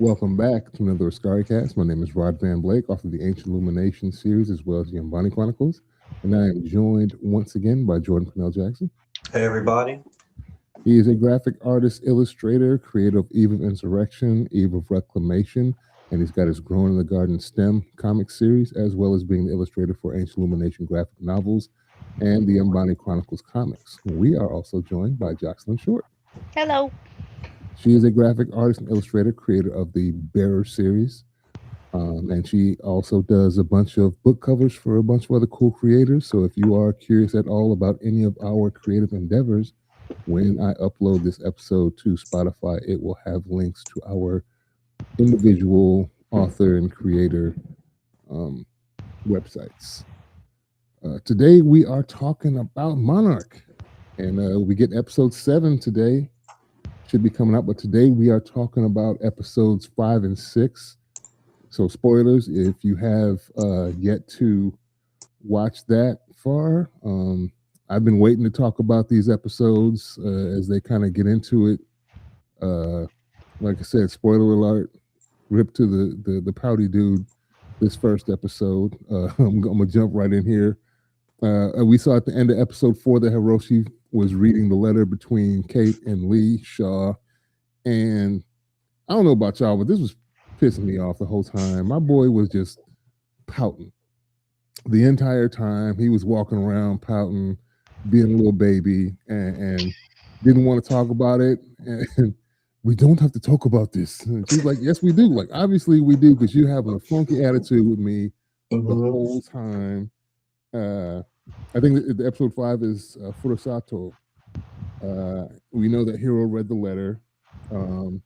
Welcome back to another Askari Cast. My name is Rod Van Blake, author of the Ancient Illumination series as well as the Umbani Chronicles. And I am joined once again by Jordan Purnell Jackson. Hey everybody. He is a graphic artist, illustrator, creator of Eve of Insurrection, Eve of Reclamation, and he's got his Growing in the Garden STEM comic series, as well as being the illustrator for Ancient Illumination graphic novels and the Umbani Chronicles comics. We are also joined by Jocelyn Short. Hello. She is a graphic artist and illustrator, creator of the Bearer series. And she also does a bunch of book covers for a bunch of other cool creators. So if you are curious at all about any of our creative endeavors, when I upload this episode to Spotify, it will have links to our individual author and creator um, websites. Today we are talking about Monarch, and we get episode 7 today. Should be coming out, but today we are talking about episodes 5 and 6. So spoilers, if you have yet to watch that far, I've been waiting to talk about these episodes as they kind of get into it. Like I said, spoiler alert, rip to the pouty dude this first episode. I'm gonna jump right in here. We saw at the end of episode 4 that Hiroshi was reading the letter between Kate and Lee Shaw, and I don't know about y'all, but this was pissing me off the whole time. My boy was just pouting the entire time. He was walking around pouting, being a little baby, and didn't want to talk about it. And we don't have to talk about this. And she's like, yes, we do. Like, obviously we do, because you having a funky attitude with me the whole time. I think the episode 5 is Furusato. We know that Hiro read the letter. And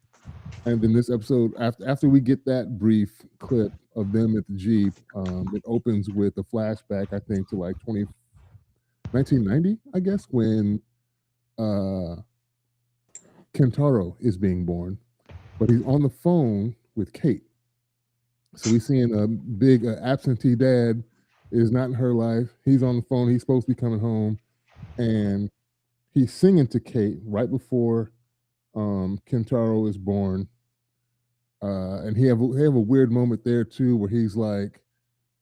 then this episode, after we get that brief clip of them at the Jeep, it opens with a flashback, I think, to like 1990, I guess, when Kentaro is being born. But he's on the phone with Kate. So we're seeing a big absentee dad is not in her life. He's on the phone. He's supposed to be coming home. And he's singing to Kate right before Kentaro is born. And he have a weird moment there too, where he's like,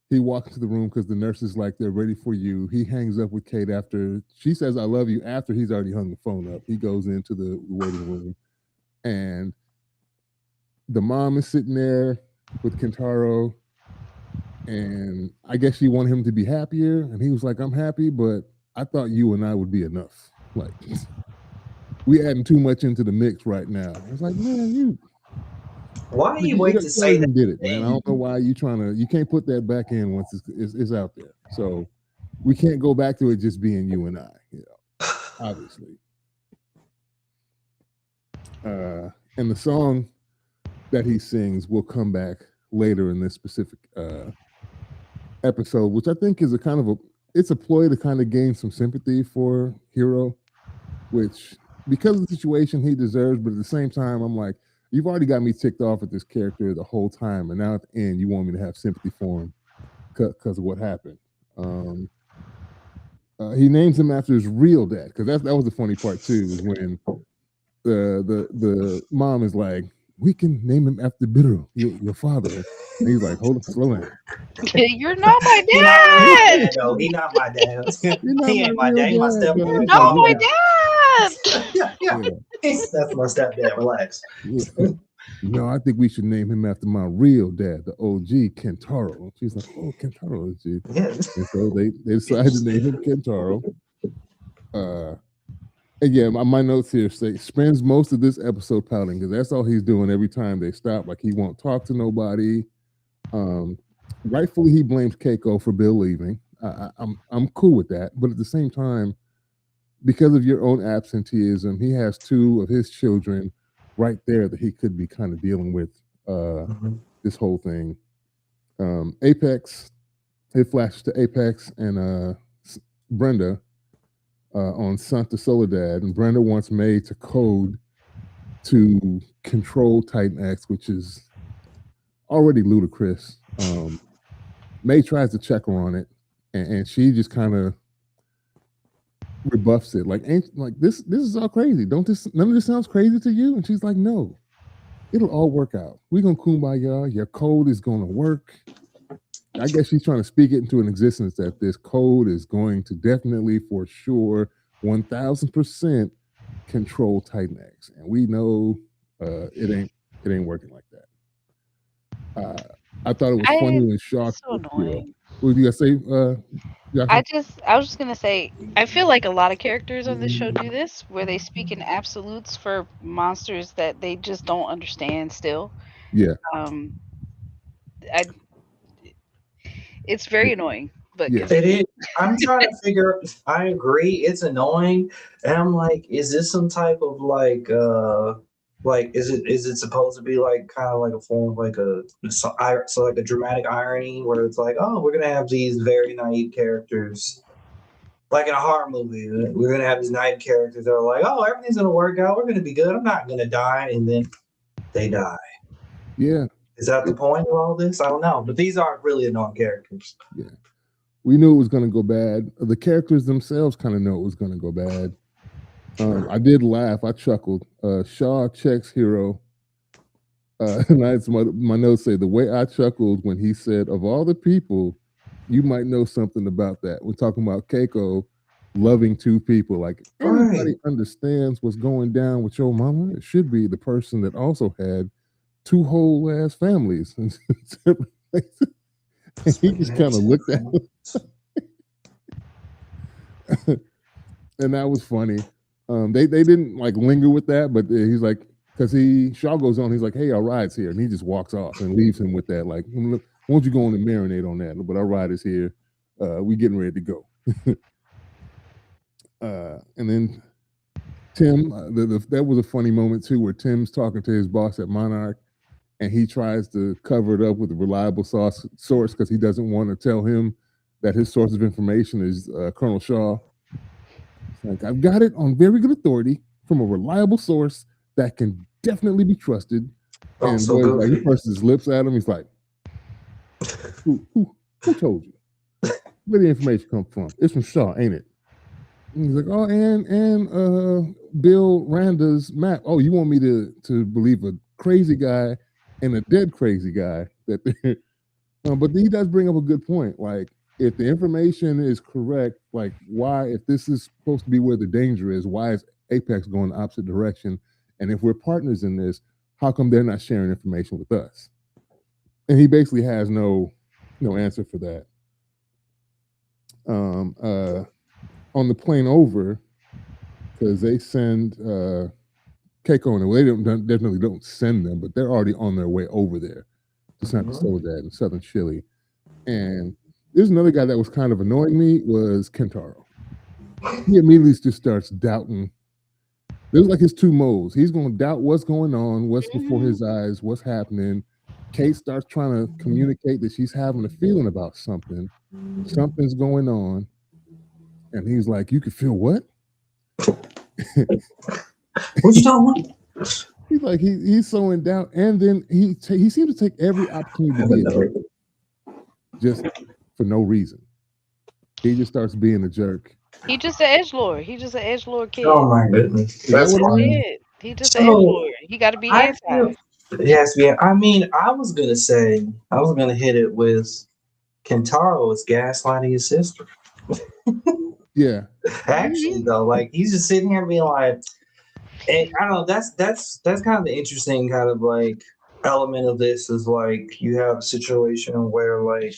he walks into the room because the nurse is like, they're ready for you. He hangs up with Kate after she says, I love you, after he's already hung the phone up. He goes into the waiting room, and the mom is sitting there with Kentaro, and I guess she wanted him to be happier, and he was like, I'm happy, but I thought you and I would be enough. Like, we adding too much into the mix right now. I was like, man, Why do you wait to say that? Did it, man. I don't know why you can't put that back in once it's out there. So we can't go back to it just being you and I, obviously. And the song that he sings will come back later in this specific episode, which I think is it's a ploy to kind of gain some sympathy for Hiro, which, because of the situation, he deserves, but at the same time, I'm like, you've already got me ticked off at this character the whole time, and now at the end, you want me to have sympathy for him because of what happened. He names him after his real dad, because that was the funny part too, is when the mom is like, we can name him after Biru, your father. And he's like, hold on, slow down. You're not my dad. No, he's not my dad. He ain't my real dad. He my dad, stepdad. though. You're not my dad. Yeah. That's my stepdad. Relax. Yeah. No, I think we should name him after my real dad, the OG Kentaro. She's like, oh, Kentaro OG. Yeah. And so they decided to name him Kentaro. And yeah, my notes here say spends most of this episode pouting, because that's all he's doing every time they stop. Like, he won't talk to nobody. Rightfully, he blames Keiko for Bill leaving. I'm cool with that, but at the same time, because of your own absenteeism, he has 2 of his children right there that he could be kind of dealing with this whole thing. Apex, it flashes to Apex and Brenda on Santa Soledad, and Brenda wants May to code to control Titan X, which is already ludicrous. May tries to check her on it, and she just kind of rebuffs it, like, ain't like this is all crazy. None of this sounds crazy to you? And she's like, no. It'll all work out. We're gonna kumbaya. Your code is gonna work. I guess she's trying to speak it into an existence that this code is going to definitely, for sure, 1000% control Titan X, and we know it ain't working like that. I thought it was funny when Shaw. So annoying. What do you guys say? I was just gonna say, I feel like a lot of characters on this show do this, where they speak in absolutes for monsters that they just don't understand still. Yeah. Um, I, it's very annoying, but Yeah. It continue. is. I'm trying to figure. I agree. It's annoying, and I'm like, is this some type of like is it supposed to be like kind of like a form of like so like a dramatic irony where it's like, oh, we're gonna have these very naive characters, like in a horror movie, we're gonna have these naive characters that are like, oh, everything's gonna work out, we're gonna be good, I'm not gonna die, and then they die. Yeah. Is that the point of all this? I don't know, but these are really annoying characters. Yeah. We knew it was going to go bad. The characters themselves kind of know it was going to go bad. I did laugh. I chuckled. Shaw checks hero. And my notes say the way I chuckled when he said, "Of all the people, you might know something about that." We're talking about Keiko loving two people. Like everybody understands what's going down with your mama. It should be the person that also had two whole ass families. And he just kind of looked at him. And that was funny. They didn't like linger with that, but he's like, because Shaw goes on, he's like, "Hey, our ride's here," and he just walks off and leaves him with that. Like, why don't you go on and marinate on that? But our ride is here. We getting ready to go. And then Tim, that was a funny moment too, where Tim's talking to his boss at Monarch, and he tries to cover it up with a reliable source because he doesn't want to tell him that his source of information is Colonel Shaw. Like, I've got it on very good authority from a reliable source that can definitely be trusted. And so like, he purses his lips at him. He's like, who told you? Where the information come from? It's from Shaw, ain't it? And he's like, oh, and Bill Randa's map. Oh, you want me to believe a crazy guy and a dead crazy guy? That, but he does bring up a good point. Like, if the information is correct, like why, if this is supposed to be where the danger is, why is Apex going the opposite direction? And if we're partners in this, how come they're not sharing information with us? And he basically has no answer for that. On the plane over, because they send Keiko on the way, they definitely don't send them, but they're already on their way over there to San Soledad in southern Chile. And there's another guy that was kind of annoying me, was Kentaro. He immediately just starts doubting. There's like his two modes. He's going to doubt what's going on, what's before his eyes, what's happening. Kate starts trying to communicate that she's having a feeling about something. Something's going on. And he's like, you can feel what? What you talking about? He's like, he's so in doubt. And then he seems to take every opportunity to be a jerk. Just for no reason. He just starts being a jerk. He just an edgelord. He just an edgelord kid. Oh my goodness. That's it. He just an edgelord. He got to be anti. Yes, yeah. I mean, I was gonna hit it with Kentaro is gaslighting his sister. Yeah. Actually, though, like he's just sitting here being like, and I don't know. That's kind of the interesting kind of like element of this is like you have a situation where like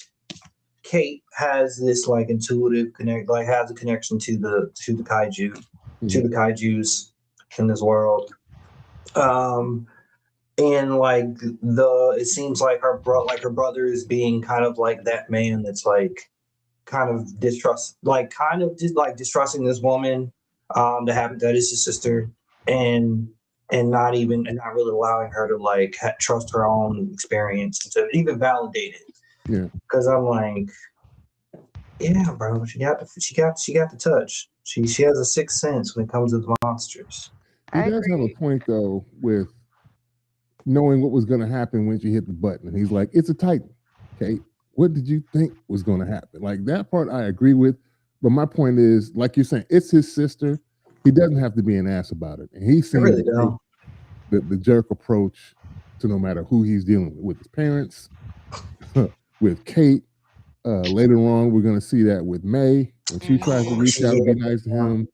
Kate has this like intuitive connect, like has a connection to the kaiju, to the kaijus in this world. And like it seems like her brother is being kind of like that man that's like kind of distrusting this woman that is his sister, and not really allowing her to like trust her own experience and to even validate it. Yeah, because I'm like, yeah, bro, she got the touch. She has a sixth sense when it comes to the monsters. He does have a point though with knowing what was going to happen when she hit the button. And he's like, it's a Titan. Okay, what did you think was going to happen? Like that part I agree with. But my point is, like you're saying, it's his sister. He doesn't have to be an ass about it. And he seems really the jerk approach So no matter who he's dealing with his parents, with Kate. Later on, we're going to see that with May when she tries to reach out and be nice to him.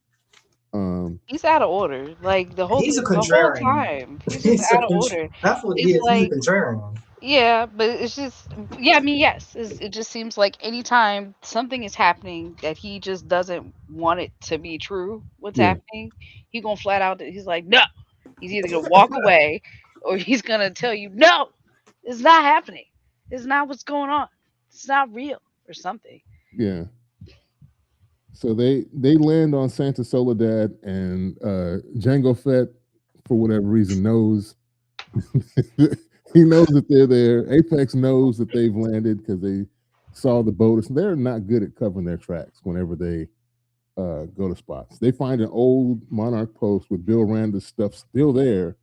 He's out of order. Like the He's a whole contrarian. time, he's just out of order. That's what he It's is. He's a like, contrarian. yeah, but it's just, yeah. I mean, yes, it just seems like anytime something is happening that he just doesn't want it to be true, what's Yeah, happening, he gonna flat out. He's like, no. He's either gonna walk away or he's gonna tell you, no, it's not happening. It's not what's going on. It's not real or something. yeah. So they land on Santa Soledad, and Jango Fett, for whatever reason, knows he knows that they're there. Apex knows that they've landed because they saw the boat. They're not good at covering their tracks whenever they go to spots. They find an old Monarch post with Bill Randa's stuff still there.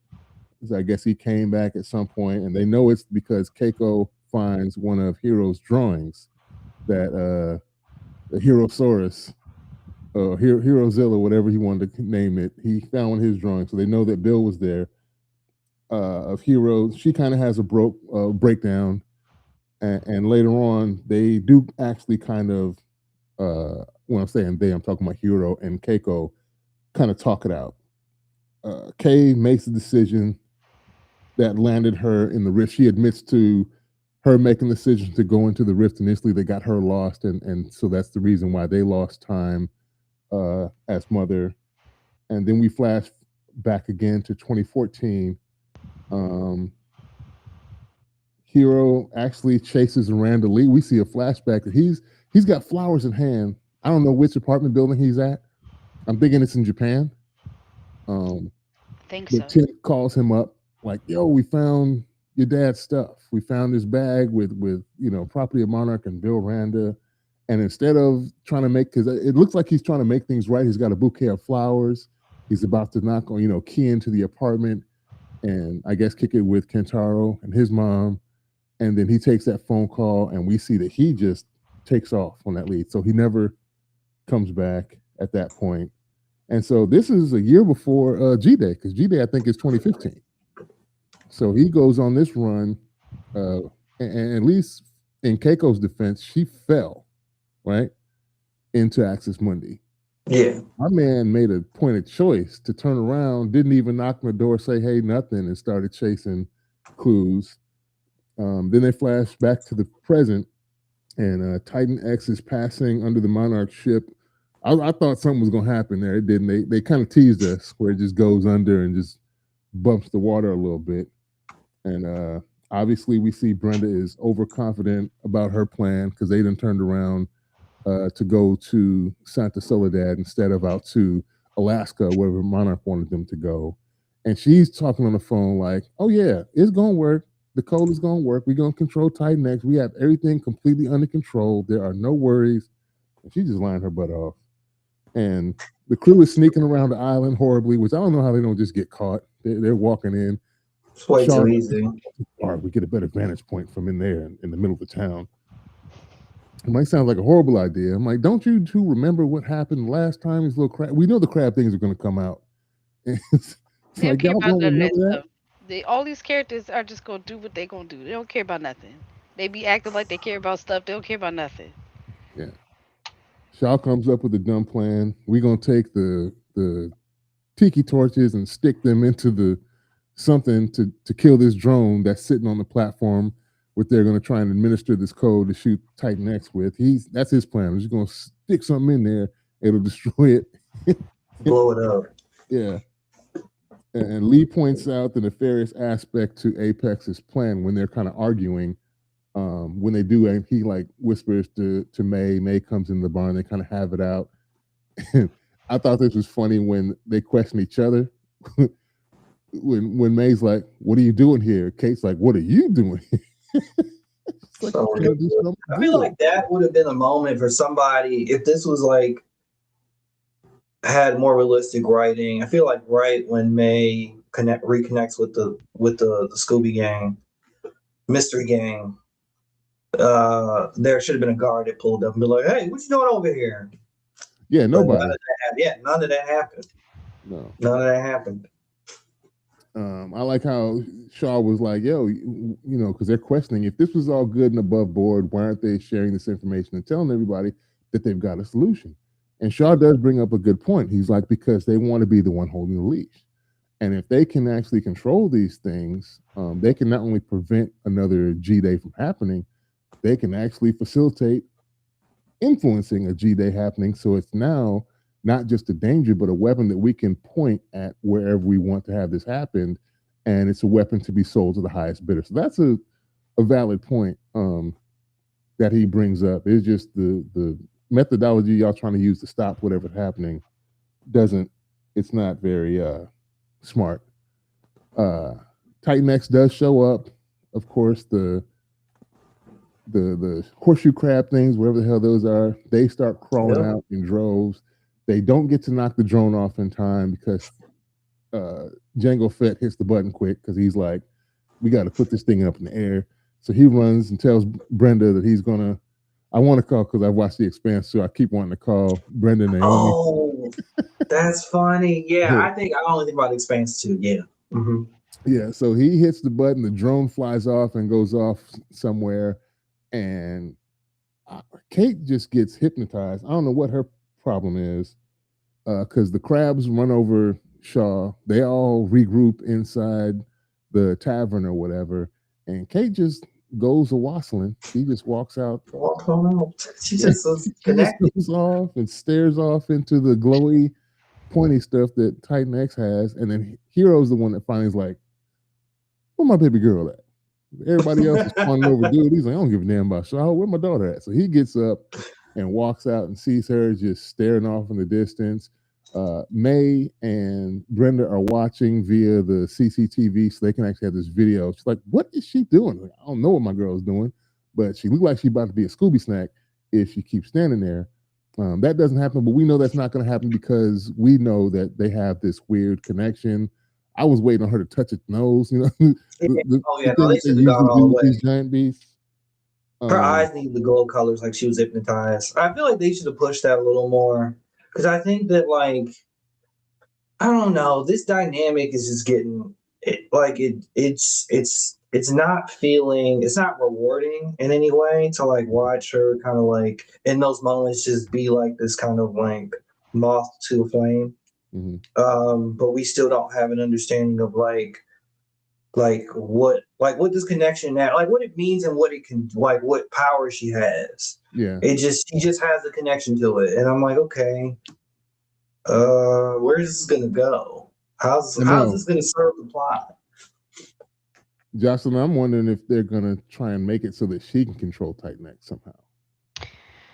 So I guess he came back at some point, and they know it's because Keiko finds one of Hero's drawings that the Herosaurus, Herozilla, whatever he wanted to name it, he found one of his drawings. So they know that Bill was there. Of Hero, she kind of has a breakdown, and later on they do actually kind of when I'm saying they, I'm talking about Hero and Keiko, kind of talk it out. Kay makes a decision that landed her in the rift. She admits to her making the decision to go into the rift initially. They got her lost, and so that's the reason why they lost time as mother. And then we flash back again to 2014. Hero actually chases Miranda Lee. We see a flashback that he's got flowers in hand. I don't know which apartment building he's at. I'm thinking it's in Japan. I think But so. Tim calls him up like, "Yo, we found your dad's stuff. We found this bag with property of Monarch and Bill Randa." And instead of trying to make, because it looks like he's trying to make things right, he's got a bouquet of flowers. He's about to knock on, key into the apartment, and I guess kick it with Kentaro and his mom. And then he takes that phone call, and we see that he just takes off on that lead. So he never comes back at that point. And so this is a year before G-Day, because G-Day, I think, is 2015. So he goes on this run, and at least in Keiko's defense, she fell, right, into Axis Mundi. Yeah. Our man made a pointed choice to turn around, didn't even knock on the door, say, hey, nothing, and started chasing clues. Then they flash back to the present, and Titan X is passing under the Monarch ship. I thought something was going to happen there. It didn't. They kind of teased us where it just goes under and just bumps the water a little bit. And obviously, we see Brenda is overconfident about her plan because they done turned around to go to Santa Soledad instead of out to Alaska, wherever Monarch wanted them to go. And she's talking on the phone like, oh, yeah, it's going to work. The code is going to work. We're going to control Titan X. We have everything completely under control. There are no worries. And she's just lying her butt off. And the crew is sneaking around the island horribly, which I don't know how they don't just get caught. They're walking in. It's way too easy. All right, we get a better vantage point from in there in the middle of the town. It might sound like a horrible idea. I'm like, don't you two remember what happened last time? These little crab. We know the crab things are going to come out. It's They don't like, care y'all about don't none of that remember that? stuff. All these characters are just gonna do what they gonna do. They don't care about nothing. They be acting like they care about stuff. They don't care about nothing. Yeah. Shaw comes up with a dumb plan. We're gonna take the tiki torches and stick them into the something to kill this drone that's sitting on the platform. What they're gonna try and administer this code to shoot Titan X with. That's his plan. He's gonna stick something in there. It'll destroy it. Blow it up. Yeah. And Lee points out the nefarious aspect to Apex's plan when they're kind of arguing. When they do, and he like whispers to May. May comes in the barn. They kind of have it out. I thought this was funny when they question each other. when May's like, "What are you doing here?" Kate's like, "What are you doing here?" Like, So I feel like that would have been a moment for somebody if this was like had more realistic writing. I feel like right when May reconnects with the Scooby Gang, mystery gang, there should have been a guard that pulled up and be like, "Hey, what you doing over here?" Yeah, nobody. None of that happened. No, none of that happened. I like how Shaw was like, "Yo, because they're questioning if this was all good and above board, why aren't they sharing this information and telling everybody that they've got a solution?" And Shaw does bring up a good point. He's like, because they want to be the one holding the leash, and if they can actually control these things, they can not only prevent another G Day from happening, they can actually facilitate influencing a G Day happening. So it's now not just a danger, but a weapon that we can point at wherever we want to have this happen. And it's a weapon to be sold to the highest bidder. So that's a valid point that he brings up. It's just the methodology y'all trying to use to stop whatever's happening it's not very smart. Uh, Titan X does show up. Of course, the horseshoe crab things, whatever the hell those are, they start crawling out in droves. They don't get to knock the drone off in time because Jango Fett hits the button quick because he's like, we got to put this thing up in the air. So he runs and tells Brenda that he's gonna. I want to call because I watched The Expanse, so I keep wanting to call Brenda Naomi. Oh, that's funny. Yeah, I only think about Expanse too. Yeah. Mm-hmm. Yeah, so he hits the button, the drone flies off and goes off somewhere, and Kate just gets hypnotized. I don't know what her problem is, because the crabs run over Shaw. They all regroup inside the tavern or whatever, and Kate just goes a wassailing. She just walks out. Walk on out. She just goes off and stares off into the glowy, pointy stuff that Titan X has, and then Hero's the one that finally is like, "Where my baby girl at?" Everybody else is fawning over dude. He's like, "I don't give a damn about Shaw. Where my daughter at?" So he gets up and walks out and sees her just staring off in the distance. May and Brenda are watching via the CCTV, so they can actually have this video. She's like, "What is she doing?" Like, I don't know what my girl is doing, but she looked like she's about to be a Scooby snack if she keeps standing there. That doesn't happen, but we know that's not going to happen because we know that they have this weird connection. I was waiting on her to touch its nose, no, they should have gone all the way. These giant beasts. Her eyes need the glow colors, like she was hypnotized. I feel like they should have pushed that a little more because I think that, like, I don't know, this dynamic is just getting it's not rewarding in any way to like watch her kind of like in those moments just be like this kind of like moth to a flame. Mm-hmm. But we still don't have an understanding of what this connection now, like what it means and what it can, like what power she has. Yeah, she just has a connection to it, and I'm like, okay, where's this gonna go? How's this gonna serve the plot? Jocelyn, I'm wondering if they're gonna try and make it so that she can control Titan X somehow.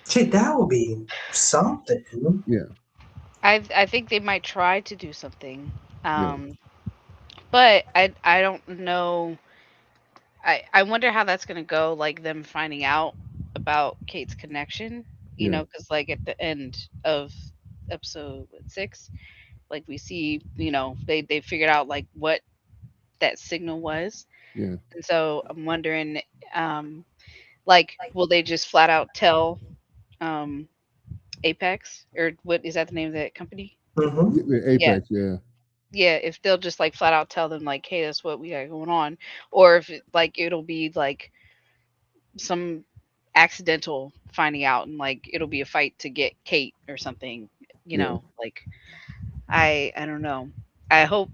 Shit, that would be something. Yeah. I think they might try to do something. But I don't know. I wonder how that's gonna go, like them finding out about Kate's connection, you know, because like at the end of episode 6, like we see, you know, they figured out like what that signal was. Yeah. And so I'm wondering, like, will they just flat out tell Apex, or what is that the name of that company? Mm-hmm. Apex, yeah. Yeah, if they'll just like flat out tell them like, hey, that's what we got going on, or if it'll be like some accidental finding out and like it'll be a fight to get Kate or something, you know, like I don't know. I hope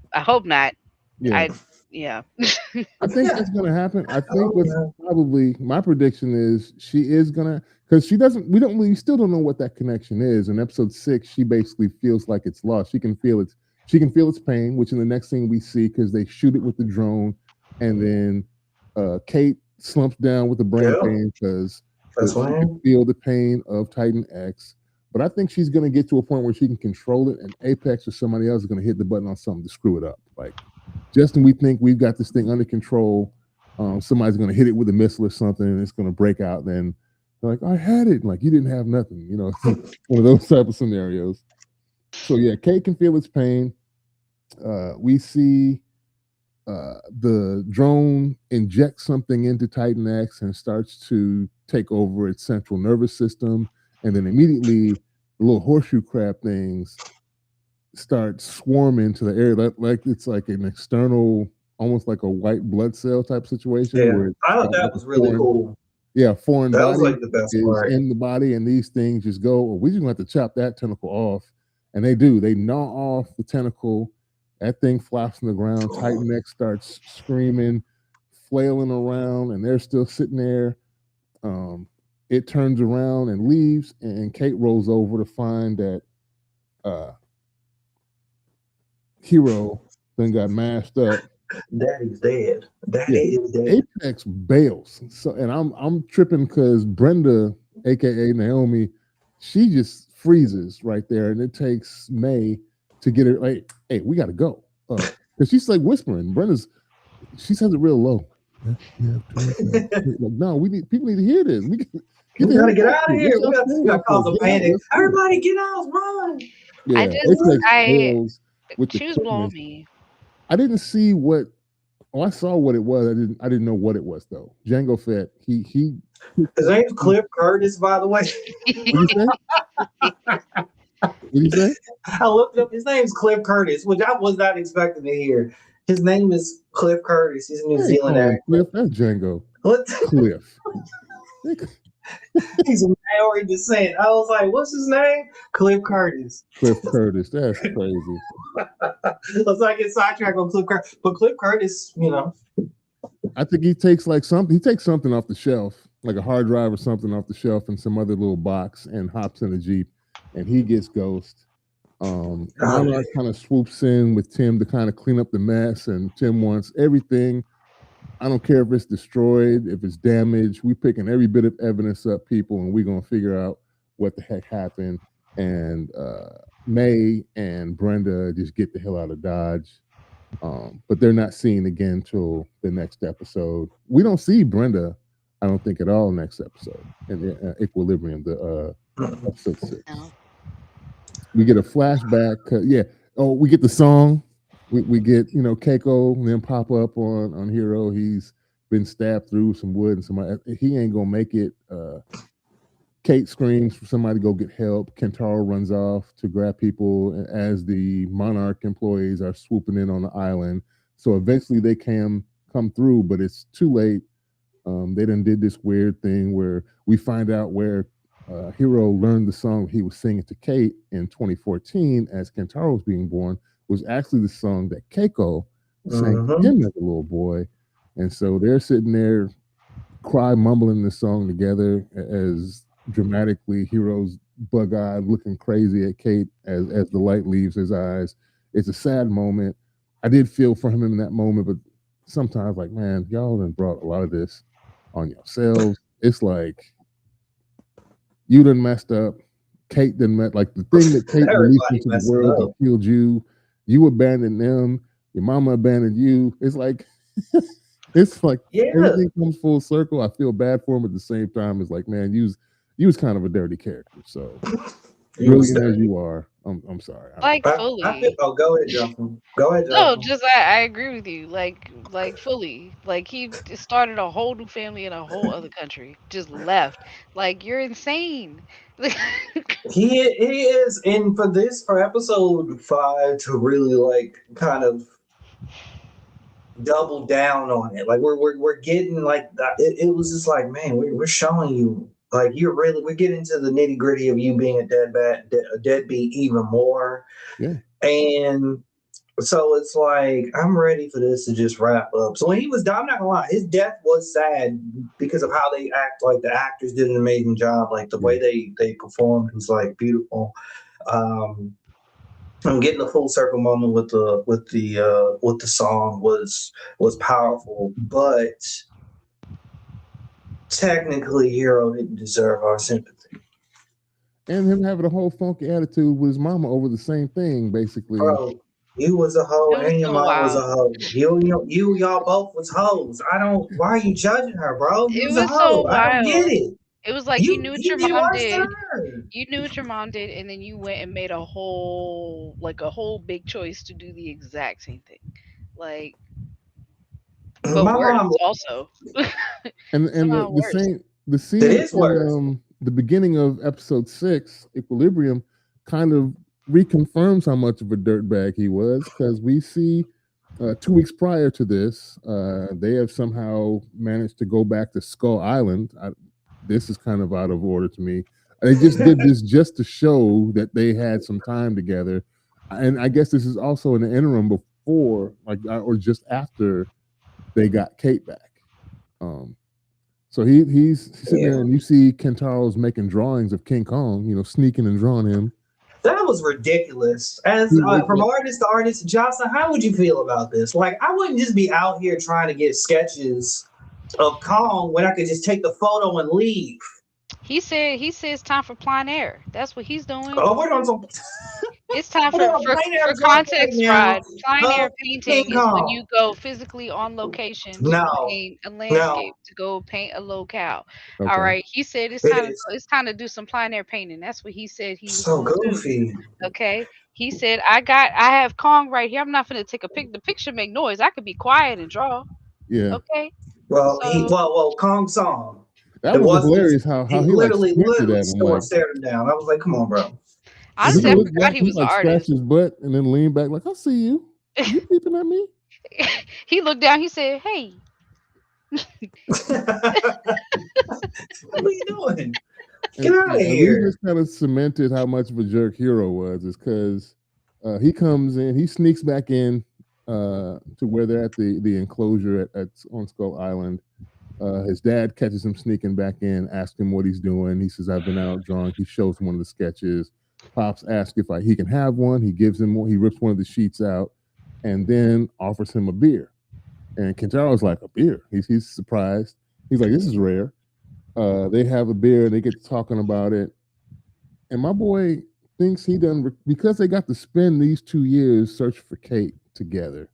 not. Yeah. I think that's gonna happen. I think what's probably my prediction is she is gonna, because we still don't know what that connection is. In episode 6, she basically feels like it's lost. She can feel its pain, which in the next scene we see, because they shoot it with the drone, and then Kate slumps down with the brain pain because she can feel the pain of Titan X. But I think she's gonna get to a point where she can control it, and Apex or somebody else is gonna hit the button on something to screw it up. Like, Justin, we think we've got this thing under control. Somebody's going to hit it with a missile or something, and it's going to break out. Then they're like, I had it. Like, you didn't have nothing. You know, one of those type of scenarios. So, yeah, Kate can feel its pain. We see the drone inject something into Titan X and starts to take over its central nervous system. And then immediately the little horseshoe crab things start swarming to the area. Like it's like an external, almost like a white blood cell type situation Yeah, where it's I thought got that like was a really foreign, cool. yeah, foreign That was body like the best is part. in the body, and these things just go, well, we just going to have to chop that tentacle off. And they do. They gnaw off the tentacle. That thing flops on the ground. Titan Neck starts screaming, flailing around, and they're still sitting there. Um, it turns around and leaves, and Kate rolls over to find that uh, Hero then got mashed up. Daddy's dead. Yeah, Daddy is dead. Apex bails. So, and I'm tripping because Brenda, aka Naomi, she just freezes right there, and it takes May to get her like, hey, we got to go, because she's like whispering. She says it real low. Yeah, we have too much now. Like, no, we need people need to hear this. We can, get We the gotta get helicopter. out of What's here. y'all We standing got there to for? cause a Get out. panic. Let's go. Everybody get out, run. I Yeah, just Apex I bails with the she was blowing quickness. me. I didn't see what. Oh, I saw what it was. I didn't know what it was though. Django Fett. He. His name's Cliff Curtis, by the way. What you say? What you say? I looked up. His name's Cliff Curtis, which I was not expecting to hear. His name is Cliff Curtis. He's a New I ain't Zealand calling him actor. Cliff. That's Django. What? Cliff. He's a Maori descent. I was like, what's his name? Cliff Curtis. Cliff Curtis. That's crazy. Let's not get sidetracked on Cliff Curtis. But Cliff Curtis, I think he takes like something. He takes something off the shelf, like a hard drive or something off the shelf in some other little box, and hops in a jeep, and he gets Ghost. Monarch kind of swoops in with Tim to kind of clean up the mess, and Tim wants everything. I don't care if it's destroyed, if it's damaged. We picking every bit of evidence up, people, and we're gonna figure out what the heck happened. And May and Brenda just get the hell out of Dodge. But they're not seen again till the next episode. We don't see Brenda, I don't think, at all next episode in the Equilibrium, the episode 6. No. We get a flashback. Yeah. Oh, we get the song. We get Keiko and then pop up on Hero. He's been stabbed through some wood and somebody. He ain't gonna make it. Kate screams for somebody to go get help. Kentaro runs off to grab people as the Monarch employees are swooping in on the island. So eventually they can come through, but it's too late. They done did this weird thing where we find out where Hero learned the song he was singing to Kate in 2014 as Kentaro was being born was actually the song that Keiko sang to him as a little boy. And so they're sitting there mumbling the song together as dramatically Hero's bug-eyed looking crazy at Kate as the light leaves his eyes. It's a sad moment. I did feel for him in that moment, but sometimes like, man, y'all done brought a lot of this on yourselves. It's like you done messed up. Kate done met like the thing that Kate released into the world that killed you. You abandoned them. Your mama abandoned you. It's like everything comes full circle. I feel bad for him at the same time. It's like, man, you was kind of a dirty character. So brilliant as you are, I'm sorry. Like fully. Go ahead, Jocelyn. Go ahead, No, Jocelyn. just I agree with you. Like fully. Like he started a whole new family in a whole other country. Just left. Like you're insane. He is, and for episode 5 to really like kind of double down on it. Like we're getting like it was just like, man, we're showing you like we're getting to the nitty gritty of you being a deadbeat even more. Yeah. And so it's like I'm ready for this to just wrap up. So when he was, I'm not gonna lie, his death was sad because of how they act. Like the actors did an amazing job. Like the way they performed was like beautiful. I'm getting a full circle moment with the song was powerful, but technically Hero didn't deserve our sympathy. And him having a whole funky attitude with his mama over the same thing, basically. Bro, you was a hoe and your mom was a hoe. Y'all both was hoes. Why are you judging her, bro? You was a hoe. I don't get it. It was like you knew what your did mom worse than did. her. You knew what your mom did, and then you went and made a whole big choice to do the exact same thing. Like, but My worse mom also. and Somehow the worse. same the scene It is worse. in the beginning of episode 6, Equilibrium, kind of reconfirms how much of a dirtbag he was because we see 2 weeks prior to this, they have somehow managed to go back to Skull Island. This is kind of out of order to me. They just did this just to show that they had some time together, and I guess this is also in the interim before, like, or just after they got Kate back. Um, so he's sitting there, and you see Kentaro's making drawings of King Kong, sneaking and drawing him. That was ridiculous. As from artist to artist, Jocelyn, how would you feel about this? Like, I wouldn't just be out here trying to get sketches of Kong when I could just take the photo and leave. He said it's time for plein air. That's what he's doing. Oh, we're on some. It's time for context, Rod. Plein air painting is when you go physically on location to paint a landscape, to go paint a locale. Okay. All right. He said it's time to do some plein air painting. That's what he said he was so goofy. Do. Okay. He said, I have Kong right here. I'm not gonna take a pic. The picture make noise. I could be quiet and draw. Yeah. Okay. Well, Kong song. That was hilarious how he literally stared him down. I was like, come on, bro. Honestly, I forgot he was an artist. Scratched his butt and then leaned back like, I see you. You peeping at me? He looked down. He said, hey. What are you doing? Get out of here. We just kind of cemented how much of a jerk Hero was, is because he comes in, he sneaks back in to where they're at the enclosure on Skull Island. His dad catches him sneaking back in, asks him what he's doing. He says, I've been out drawing. He shows him one of the sketches. Pops asks if he can have one. He gives him one. He rips one of the sheets out and then offers him a beer. And Kentaro's like, a beer? He's surprised. He's like, this is rare. They have a beer. They get to talking about it. And my boy thinks he done, because they got to spend these 2 years searching for Kate together.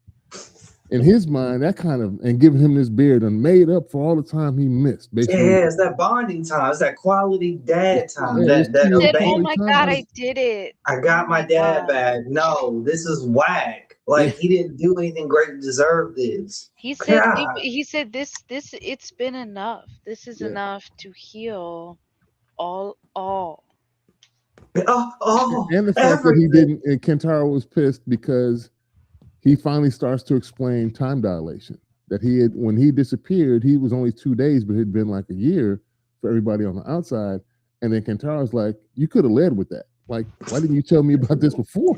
In his mind, that kind of, and giving him this beer done made up for all the time he missed. Basically. Yeah, it's that bonding time. It's that quality dad time. Yeah, that oh my God, I did it. I got my dad back. No, this is whack. Like, he didn't do anything great to deserve this. He said this it's been enough. This is enough to heal all. And the fact that he didn't, and Kentaro was pissed because he finally starts to explain time dilation. That when he disappeared, he was only 2 days, but it had been like a year for everybody on the outside. And then Kentaro's like, you could have led with that. Like, why didn't you tell me about this before?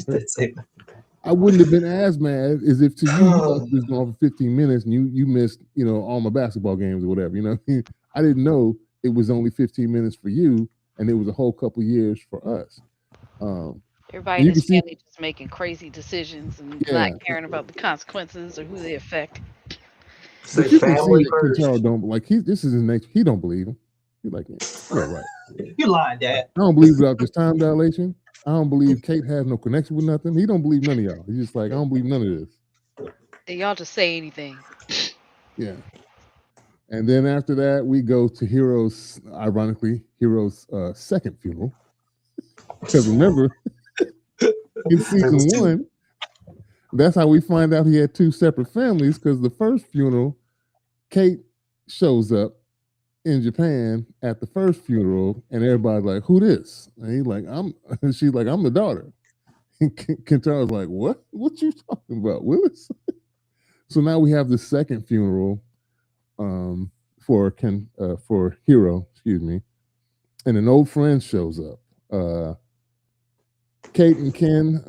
I wouldn't have been as mad as if to you was gone for 15 minutes and you missed, all my basketball games or whatever. I didn't know it was only 15 minutes for you, and it was a whole couple years for us. Everybody in his family just making crazy decisions and not caring about the consequences or who they affect. But you can see that Kentaro don't like. This is his nature. He don't believe him. He's like, yeah, right. You lying, Dad. I don't believe about this time dilation. I don't believe Kate has no connection with nothing. He don't believe none of y'all. He's just like, I don't believe none of this. And y'all just say anything. Yeah. And then after that, we go to ironically, Hero's second funeral. Because remember, in season 1, that's how we find out he had 2 separate families, because the first funeral, Kate shows up in Japan at the first funeral, and everybody's like, who this? And he's like, she's like, I'm the daughter. And Kentaro's like, what? What you talking about, Willis? So now we have the second funeral for Hero, excuse me, and an old friend shows up. Kate and Ken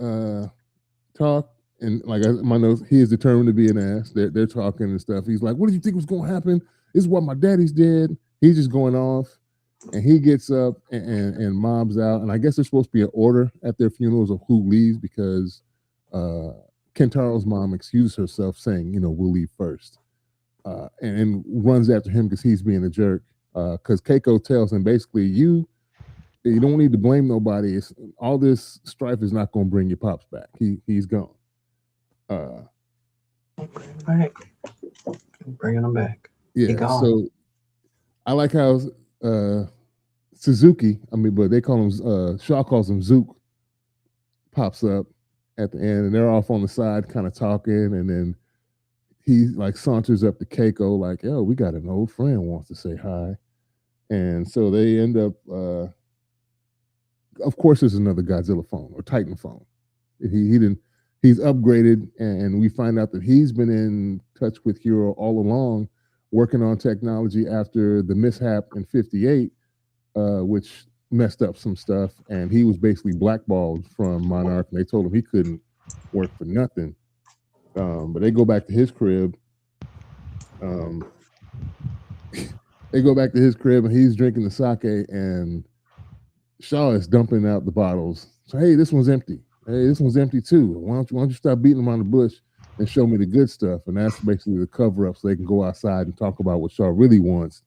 talk, and like my notes, he is determined to be an ass. They're talking and stuff. He's like, what did you think was going to happen? This is what my daddy's did. He's just going off, and he gets up and mobs out. And I guess there's supposed to be an order at their funerals of who leaves, because Kentaro's mom excuses herself saying, we'll leave first, and runs after him because he's being a jerk. Because Keiko tells him basically, you don't need to blame nobody. All this strife is not going to bring your pops back. He's gone. Right. Bringing him back. Yeah. So I like how Suzuki, but they call him, Shaw calls him Zook, pops up at the end, and they're off on the side kind of talking, and then he like saunters up to Keiko like, yo, we got an old friend wants to say hi. And so they end up of course, there's another Godzilla phone or Titan phone. He didn't. He's upgraded, and we find out that he's been in touch with Hero all along, working on technology after the mishap in '58, which messed up some stuff, and he was basically blackballed from Monarch. And they told him he couldn't work for nothing. But they go back to his crib. Um, they go back to his crib, and he's drinking the sake, and Shaw is dumping out the bottles. So hey, this one's empty. Hey, this one's empty too. Why don't you stop beating them on the bush and show me the good stuff? And that's basically the cover up, so they can go outside and talk about what Shaw really wants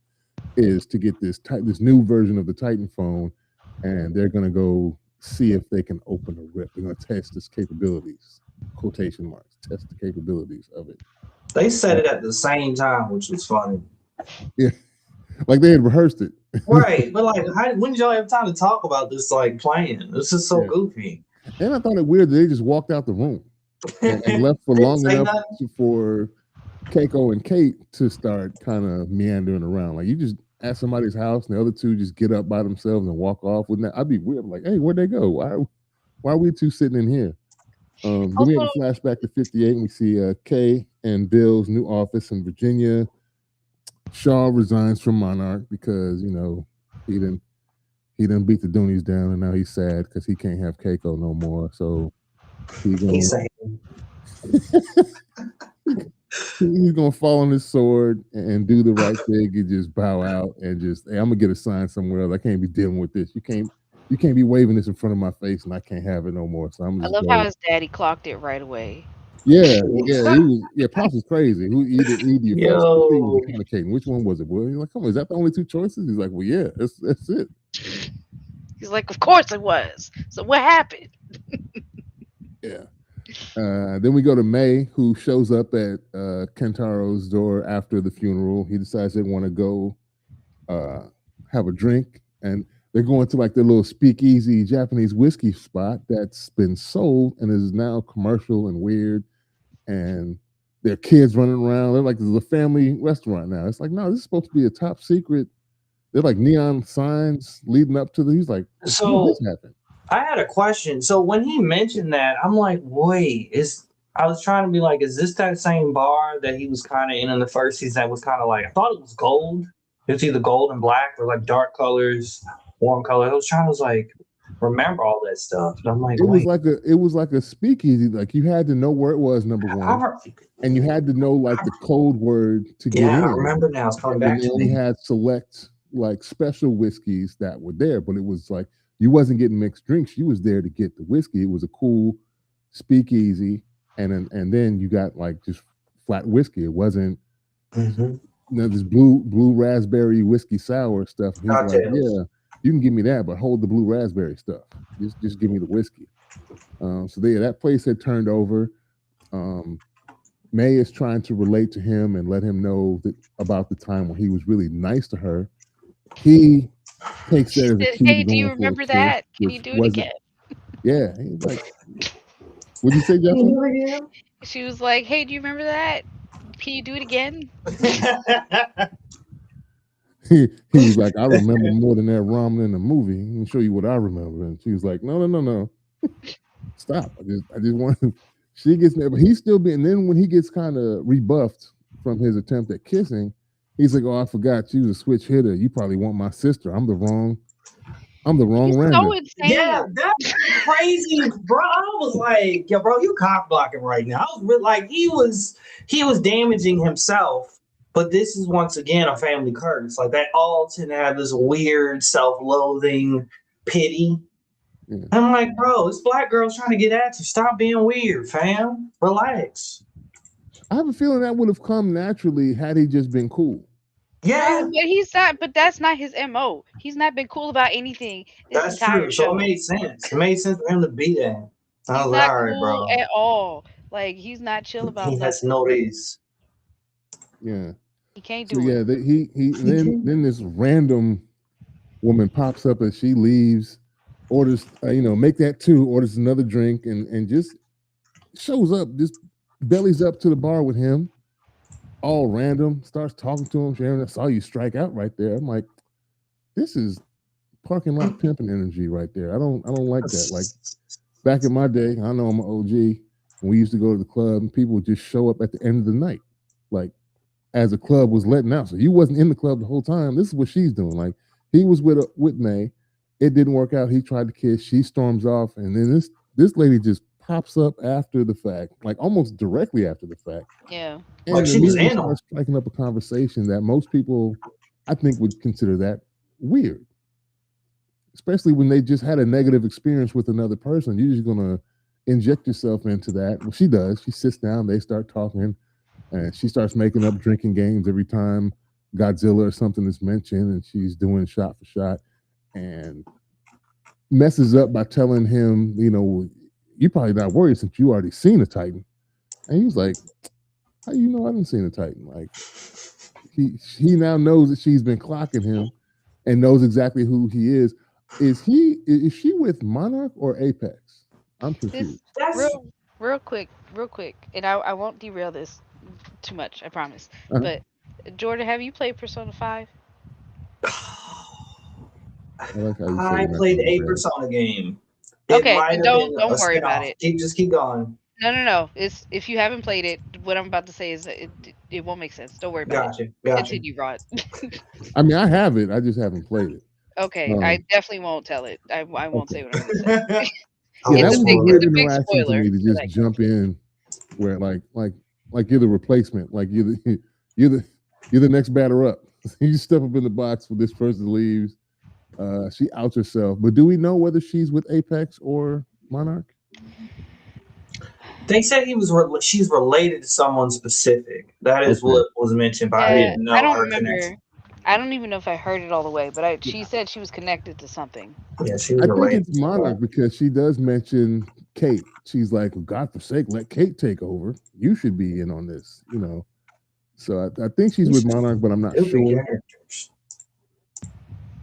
is to get this new version of the Titan phone, and they're gonna go see if they can open a rip. They're gonna test its capabilities. Quotation marks. Test the capabilities of it. They said it at the same time, which was funny. Yeah, like they had rehearsed it. Right, but like, when did y'all have time to talk about this? Like playing, this is so goofy. And I thought it weird that they just walked out the room and left for long enough for Keiko and Kate to start kind of meandering around. Like you just at somebody's house and the other two just get up by themselves and walk off. Wouldn't that? I'd be weird. I'm like, hey, where'd they go? Why are we two sitting in here? Then we have a flashback to '58 and we see Kay and Bill's new office in Virginia. Shaw resigns from Monarch because he didn't beat the Doonies down, and now he's sad because he can't have Keiko no more. So he's gonna fall on his sword and do the right thing and just bow out and just, hey, I'm gonna get a sign somewhere else. I can't be dealing with this. You can't be waving this in front of my face, and I can't have it no more. So I love how his daddy clocked it right away. Yeah. Pops was crazy. Either you communicating. Which one was it? Boy, he's like, come on, is that the only two choices? He's like, well, yeah, that's it. He's like, of course it was. So what happened? Yeah. Then we go to May, who shows up at Kentaro's door after the funeral. He decides they want to go have a drink, and they're going to like their little speakeasy Japanese whiskey spot that's been sold and is now commercial and weird. And there are kids running around. They're like, this is a family restaurant now. It's like, no, this is supposed to be a top secret. They're like neon signs leading up to the. He's like, so this happened? I had a question. So when he mentioned that, I'm like, wait, I was trying to be like, is this that same bar that he was kind of in the first season that was kind of like, I thought it was gold. It was either gold and black or like dark colors, warm colors. I was trying to like remember all that stuff. And I'm like, it was like a speakeasy. Like you had to know where it was, number one. And you had to know like the code word to get in. Yeah, I remember now. It's coming back to me. We had select like special whiskeys that were there, but it was like you wasn't getting mixed drinks. You was there to get the whiskey. It was a cool speakeasy, and then you got like just flat whiskey. It wasn't this blue raspberry whiskey sour stuff. He's like, yeah, you can give me that, but hold the blue raspberry stuff. Just give me the whiskey. So that place had turned over. May is trying to relate to him and let him know about the time when he was really nice to her. He takes that as a key. Hey, do you remember that? Can you do it again? Yeah. He's like, what'd you say, Jocelyn? She was like, hey, do you remember that? Can you do it again? He was like, I remember more than that ramen in the movie. Let me show you what I remember. And she was like, no. Stop. I just want to. She gets there, but he's still being. Then when he gets kind of rebuffed from his attempt at kissing, he's like, "Oh, I forgot you was a switch hitter. You probably want my sister. I'm the wrong random." So insane. Yeah, that's crazy, bro. I was like, "Yo, bro, you cock blocking right now." I was really, like, he was damaging himself, but this is once again a family curse. Like they all tend to have this weird self-loathing pity. Yeah. I'm like, bro, this black girl's trying to get at you. Stop being weird, fam. Relax. I have a feeling that would have come naturally had he just been cool. Yeah, but he's not. But that's not his MO. He's not been cool about anything. That's true. So it made sense. It made sense for him to be there. He's not cool at all. Like he's not chill about. He has no reason. Yeah, he can't do it. Yeah, then this random woman pops up as she leaves. Orders, make that two, orders another drink, and just shows up, just bellies up to the bar with him, all random, starts talking to him. Sharon, I saw you strike out right there. I'm like, this is parking lot pimping energy right there. I don't like that. Like back in my day, I know I'm an OG. When we used to go to the club, and people would just show up at the end of the night, like as the club was letting out. So you wasn't in the club the whole time. This is what she's doing. Like he was with May, it didn't work out. He tried to kiss. She storms off, and then this lady just pops up after the fact, like almost directly after the fact, Yeah. Like and she was immediately in on. starts striking up a conversation that most people, I think, would consider that weird, especially when they just had a negative experience with another person. You're just gonna inject yourself into that. Well, she does. She sits down. They start talking, and she starts making up drinking games every time Godzilla or something is mentioned, and she's doing shot for shot, and messes up by telling him, you probably not worried since you already seen a Titan. And he's like, how you know I didn't seen a Titan? Like he now knows that she's been clocking him and knows exactly who he is. Is she with Monarch or Apex? I'm This confused. That's real quick, and I won't derail this too much, I promise. Uh-huh. But Jordan, have you played Persona 5? I like how you say I you're not played going to a grab. Persona game. It Okay, might then have been don't a worry about spinoff. it. Just keep going. No, no, no. It's if you haven't played it, what I'm about to say is that it won't make sense. Don't worry about it. Gotcha. Gotcha. Continue, Rod. I mean, I have it. I just haven't played it. Okay, I Um, definitely won't tell it. I won't okay. say what I'm gonna say. I Yeah, that won't It's a was a big spoil it's weird it. a big interaction for spoiler me to for just that game. jump in where like you're the replacement, like you're the you're the next batter up. You step up in the box when this person leaves. She outs herself, but do we know whether she's with Apex or Monarch? They said she's related to someone specific. That is Okay, what was mentioned, but I Yeah, didn't I know don't her remember. connection. I don't even know if I heard it all the way, but she said she was connected to something. Yeah, she was I think related it's to someone. Monarch because she does mention Kate. She's like, God forsake, let Kate take over. You should be in on this. So I think she's with Monarch, but I'm not Stupid sure. characters.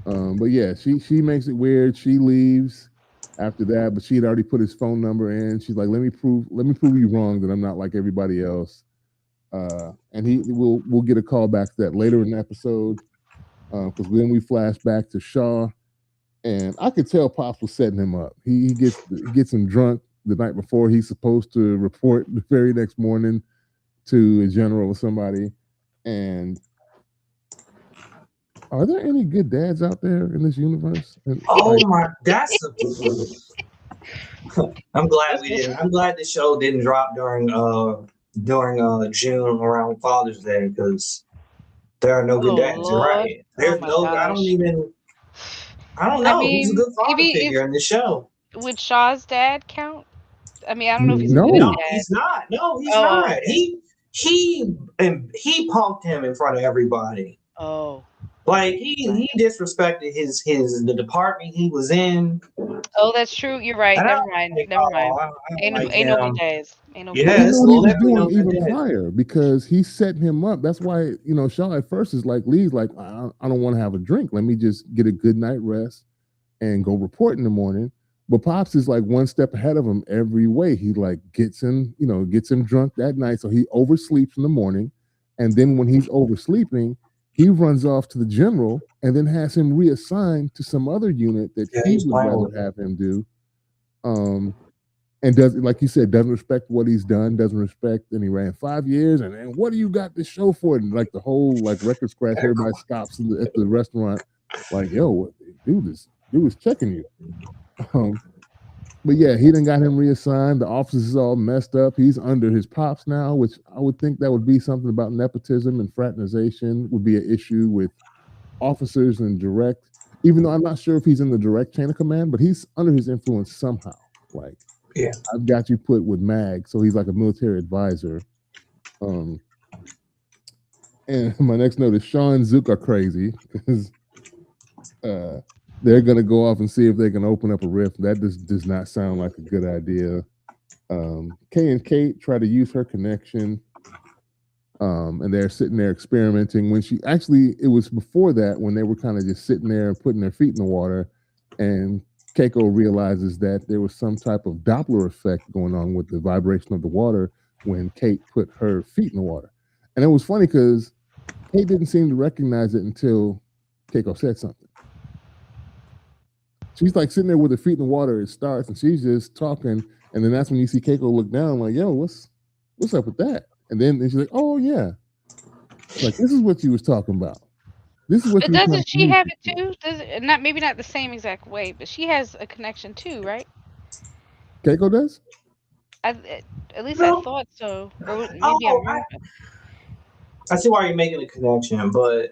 But yeah, she makes it weird. She leaves after that, but she had already put his phone number in. She's like, let me prove you wrong that I'm not like everybody else. And we'll get a call back to that later in the episode because then we flash back to Shaw, and I could tell Pops was setting him up. He gets him drunk the night before he's supposed to report the very next morning to a general or somebody. And are there any good dads out there in this universe? And Oh like, my, that's. I'm glad we didn't. I'm glad the show didn't drop during June around Father's Day because there are no good Oh dads. You're Lord. right. Oh There's my no. I don't gosh. even. I don't I know who's a mean, good father maybe if figure in the show. would Shaw's dad count? I mean, I don't know if he's a good No, no, dad. he's not. No, he's Oh, not. okay. He punked him in front of everybody. Oh. Like he disrespected the department he was in. Oh, that's true. You're right. And I Never was mind. like, Never oh, mind. I don't like Ain't no good him. days. Ain't no good but we Yes, days. know what he was literally doing no good even dads. prior because he's setting him up. That's why Shaw at first is like Lee's like I don't want to have a drink. Let me just get a good night rest and go report in the morning. But Pops is like one step ahead of him every way. He like gets him drunk that night, so he oversleeps in the morning, and then when he's oversleeping, he runs off to the general and then has him reassigned to some other unit that Yeah, he he's would playing rather with have him do. Um, and does like you said, doesn't respect what he's done, doesn't respect, and he ran 5 years, and what do you got this show for? And like the whole like record scratch, everybody stops at the restaurant, like, yo, dude is checking you. Um, but yeah, he done got him reassigned. The office is all messed up. He's under his pops now, which I would think that would be something about nepotism and fraternization would be an issue with officers and direct. Even though I'm not sure if he's in the direct chain of command, but he's under his influence somehow. Like Yeah. I've got you put with Mag, so he's like a military advisor. Um, and my next note is Sean and Zook are crazy because they're gonna go off and see if they can open up a rift. That just does not sound like a good idea. Kay and Kate try to use her connection, and they're sitting there experimenting. When it was before that when they were kind of just sitting there and putting their feet in the water, and Keiko realizes that there was some type of Doppler effect going on with the vibration of the water when Kate put her feet in the water. And it was funny because Kate didn't seem to recognize it until Keiko said something. she's like sitting there with her feet in the water. It starts, and she's just talking, and then that's when you see Keiko look down, like, "Yo, what's up with that?" And then she's like, "Oh yeah, like this is what you was talking about. This is what But you were trying doesn't to she have it communicate." too? Does it, not maybe not the same exact way, but she has a connection too, right? Keiko does. At least I No. thought so, or maybe I'm Oh, wrong. I see why you're making a connection, but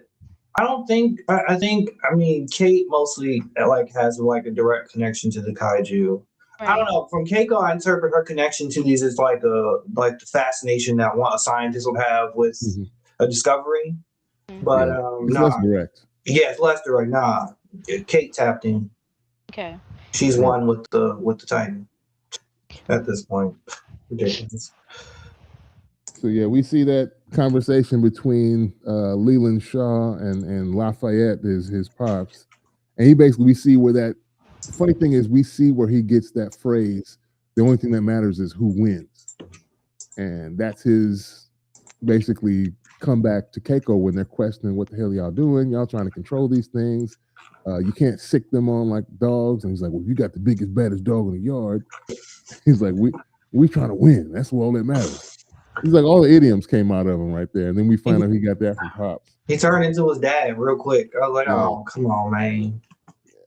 I don't think. I think. I mean, Kate mostly like has like a direct connection to the kaiju. I don't Right. know. From Keiko, I interpret her connection to these as like the fascination that one a scientist will have with Mhm. a discovery. But Yeah, it's less nah, direct. yeah, it's Lester. Right? Nah, Kate tapped in. Okay. She's Right. one with the Titan at this point. Ridiculous. So yeah, we see that conversation between Leland Shaw and Lafayette, is his pops, and he basically, we see where that. The funny thing is, we see where he gets that phrase. The only thing that matters is who wins, and that's his basically comeback to Keiko when they're questioning what the hell y'all doing. Y'all trying to control these things. You can't sick them on like dogs. And he's like, well, you got the biggest, baddest dog in the yard. He's like, we trying to win. That's all that matters. He's like, all the idioms came out of him right there. And then we find out he got that from Pops. He turned into his dad real quick. I was like, Yeah. oh, come on, man.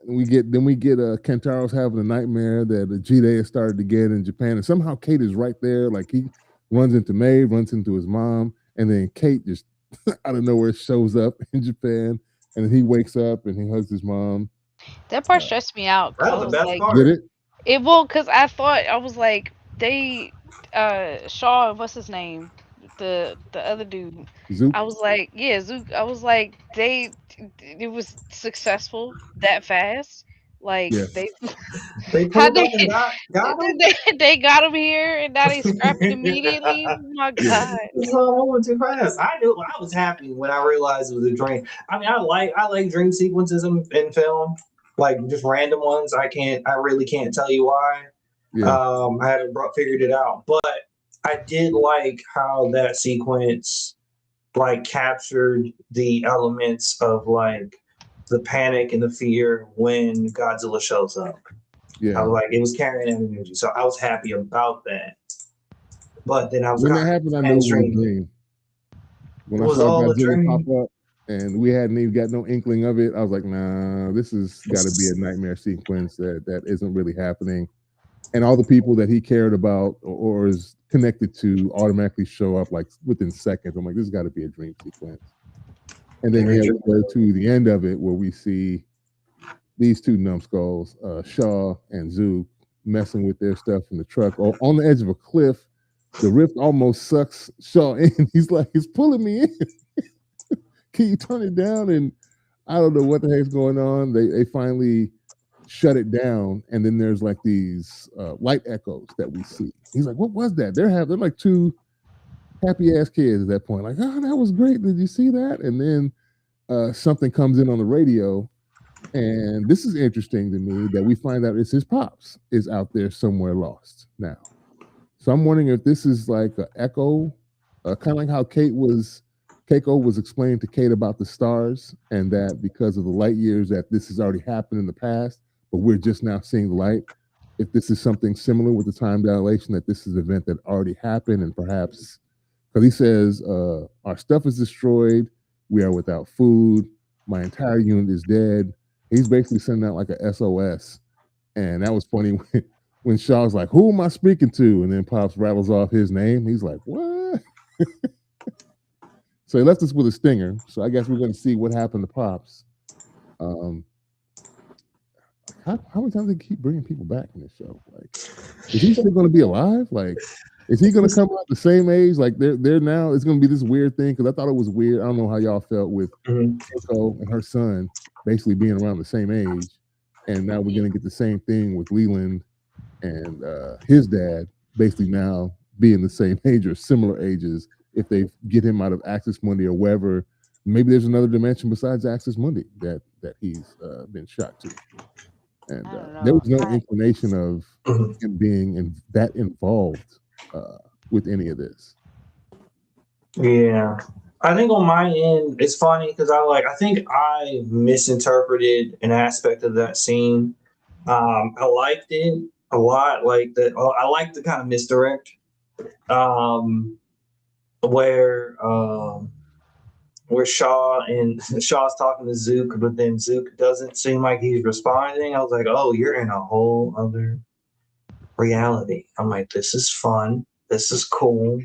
And we get Kentaro's having a nightmare that Jide has started to get in Japan. And somehow Kate is right there. Like he runs into Maeve, runs into his mom. And then Kate just out of nowhere shows up in Japan. And then he wakes up and he hugs his mom. That part stressed me out because That I was the was best like, part. Did it? it will, because I thought I was like they, Shaw, what's his name, the other dude. Zoop? I was like, yeah, Zook. I was like, it was successful that fast. Like Yeah. They how pulled they up and got him. they got him here and now they scrapping immediately. Oh my Yeah. god. It's all over too fast. I knew I was happy when I realized it was a dream. I mean, I like dream sequences in film, like just random ones. I really can't tell you why. Yeah. I haven't figured it out, but I did like how that sequence like captured the elements of like the panic and the fear when Godzilla shows up. I Yeah. was like, it was carrying that energy, so I was happy about that. But then I was When like, that happened, I knew it was a mainstream. dream. When It I was saw all a Godzilla pop dream. up and we hadn't even got no inkling of it, I was like, nah, this has got to be a nightmare sequence that isn't really happening. And all the people that he cared about or is connected to automatically show up like within seconds. I'm like, this has got to be a dream sequence. And then Very we true. go to the end of it where we see these two numbskulls, Shaw and Zook, messing with their stuff in the truck on the edge of a cliff. The rift almost sucks Shaw in. He's like, he's pulling me in. Can you turn it down? And I don't know what the heck's going on. They finally shut it down, and then there's like these light echoes that we see. He's like, what was that? They're like two happy ass kids at that point. Like, oh, that was great. Did you see that? And then something comes in on the radio. And this is interesting to me that we find out it's his pops is out there somewhere lost now. So I'm wondering if this is like an echo, kind of like how Keiko was explaining to Kate about the stars, and that because of the light years that this has already happened in the past, but we're just now seeing the light. If this is something similar with the time dilation, that this is an event that already happened, and perhaps because he says our stuff is destroyed, we are without food, my entire unit is dead. He's basically sending out like a SOS, and that was funny when Shaw's like, "Who am I speaking to?" And then Pops rattles off his name. He's like, "What?" So he left us with a stinger. So I guess we're going to see what happened to Pops. How many times they keep bringing people back in this show? Like, is he still going to be alive? Like, is he going to come out the same age? Like, they're now. It's going to be this weird thing because I thought it was weird. I don't know how y'all felt with Keiko and her son basically being around the same age, and now we're going to get the same thing with Leland and his dad basically now being the same age or similar ages. If they get him out of Axis Mundi or wherever, maybe there's another dimension besides Axis Mundi that he's been shot to. And I don't there know. was no inclination of him being that involved with any of this. Yeah. I think on my end, it's funny because I think I misinterpreted an aspect of that scene I liked it a lot. Like the I like the kind of misdirect um, where where Shaw and Shaw's talking to Zook, but then Zook doesn't seem like he's responding. I was like, oh, you're in a whole other reality. I'm like, this is fun. This is cool.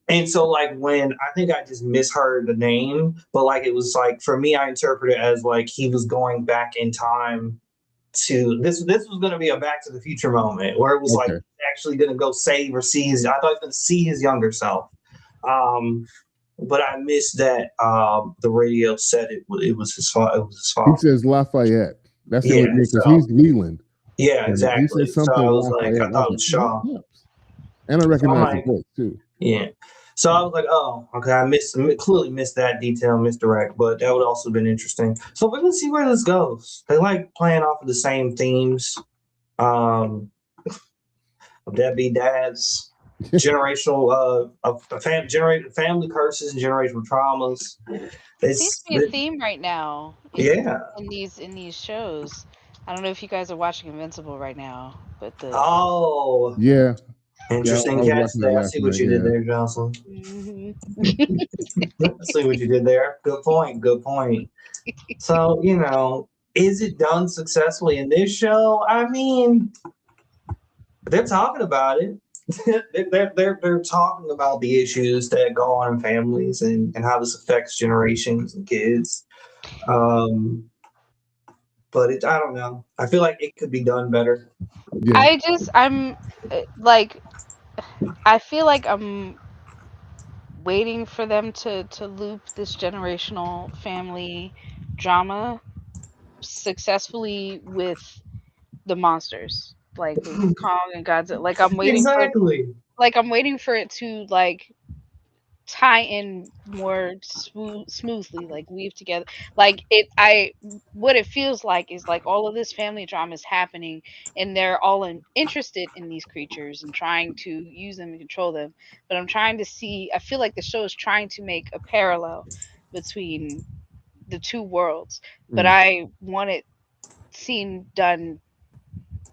And so like when I think I just misheard the name, but like it was like for me, I interpreted it as like he was going back in time to this was going to be a Back to the Future moment where it was like Okay. actually going to go save or see his. I thought he was going to see his younger self. But I missed that the radio said it was his fault. It was his He fault. says Lafayette. That's the Yeah. only thing because So he's Leland. yeah, And he exactly. said So something I was like, Lafayette. I And I was thought it like, was oh, Shaw. snaps. And I So I'm recognize the like, voice too. yeah. So I was like, oh, okay, I clearly missed that detail, misdirect, but that would also have been interesting. So we're gonna see where this goes. They like playing off of the same themes. Of deadbeat dads, generational family curses and generational traumas. Seems to It's be a theme right now yeah. in these shows. I don't know if you guys are watching Invincible right now, but the Oh, Yeah. Yeah. I interesting was catch watching that there. I last see what night. you did Yeah. there, Jocelyn. Mhm. I see what you did there. Good point. Good point. So, is it done successfully in this show? I mean, they're talking about it. they're talking about the issues that go on in families and how this affects generations and kids. Um, but I don't know. I feel like it could be done better. Yeah. I'm like I feel like I'm waiting for them to loop this generational family drama successfully with the monsters, like with Kong and Godzilla. Exactly. Like I'm waiting for it to like tie in more smoothly, like weave together. Like it, I what it feels like is like all of this family drama is happening, and they're all interested in these creatures and trying to use them and control them. But I'm trying to see. I feel like the show is trying to make a parallel between the two worlds, but Mm, I want it seen done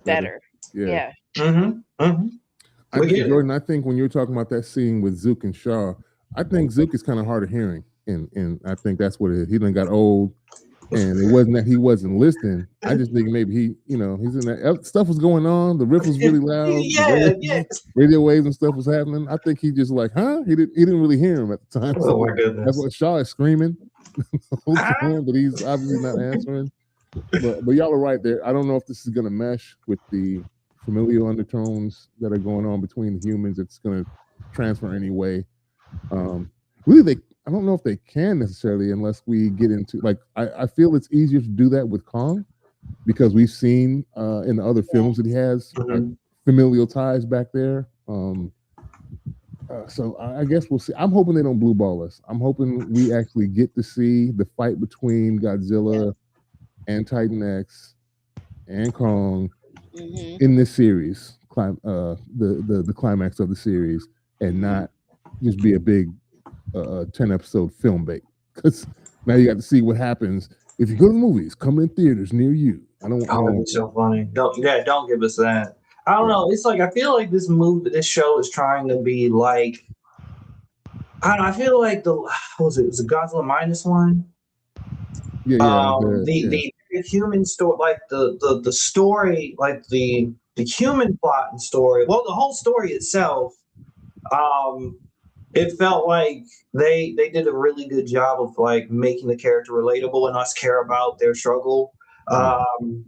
better. better. Yeah. Yeah. Mm-hmm. Mm-hmm. I We think get it. Jordan. I think when you're talking about that scene with Zook and Shaw, I think Zook is kind of hard of hearing, and I think that's what it is. He done got old, and it wasn't that he wasn't listening. I just think maybe he's in that stuff was going on. The riff was really loud. The Yeah. Yeah. radio waves and stuff was happening. I think he just like, huh? He didn't really hear him at the time. Oh So my that's goodness. what Shaw is screaming the whole Ah, time, but he's obviously not answering. But y'all are right there. I don't know if this is gonna mesh with the familial undertones that are going on between the humans. It's gonna transfer anyway. Really, I don't know if they can necessarily unless we get into like I feel it's easier to do that with Kong because we've seen in the other films that he has mhm. familial ties back there. So I guess we'll see. I'm hoping they don't blue ball us. I'm hoping we actually get to see the fight between Godzilla and Titan X and Kong Hmm. in this series, the climax of the series, and not just be a big 10 episode film bait. Because now you got to see what happens if you go to the movies, come in theaters near you. I don't Oh, that'd be want that. so funny. Don't give us that. I don't Yeah, know. It's like I feel like this show is trying to be like I don't know. I feel like what was it? Was it Godzilla minus one? yeah, yeah, yeah. The human story, like the story, like the human plot and story. Well, the whole story itself. Um, it felt like they did a really good job of like making the character relatable and us care about their struggle. Mm. Um,